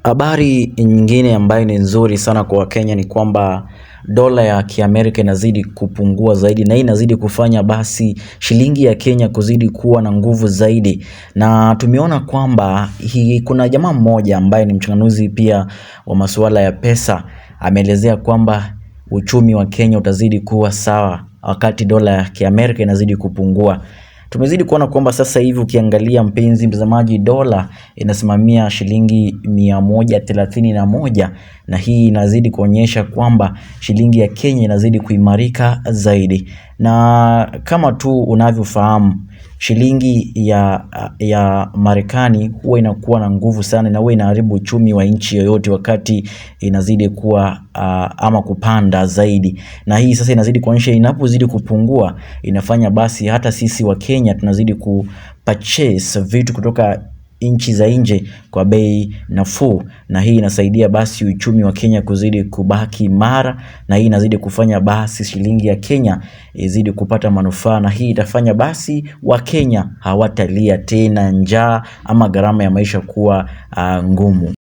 Habari nyingine ambayo ni nzuri sana kwa Wakenya ni kwamba dola ya Kiamerika inazidi kupungua zaidi, na hii inazidi kufanya basi shilingi ya Kenya kuzidi kuwa na nguvu zaidi. Na tumeona kwamba kuna jamaa mmoja ambaye ni mchanganuzi pia wa masuala ya pesa, ameelezea kwamba uchumi wa Kenya utazidi kuwa sawa wakati dola ya Kiamerika inazidi kupungua. Tumezidi kuona kwamba sasa hivi ukiangalia mpenzi mtazamaji, dola inasimamia shilingi 131, na hii inazidi kuonyesha kwamba shilingi ya Kenya inazidi kuimarika zaidi. Na kama tu unavyofahamu, shilingi ya Marekani huwa inakuwa na nguvu sana, na huwa inaharibu uchumi wa nchi yoyote wakati inazidi kuwa ama kupanda zaidi. Na hii sasa inazidi kuonyesha inapozidi kupungua, inafanya basi hata sisi wa Kenya tunazidi kupurchase vitu kutoka nchi za nje kwa bei nafuu, na hii inasaidia basi uchumi wa Kenya kuzidi kubaki imara, na hii inazidi kufanya basi shilingi ya Kenya izidi kupata manufaa, na hii itafanya basi wa Kenya hawatalia tena njaa ama gharama ya maisha kuwa ngumu.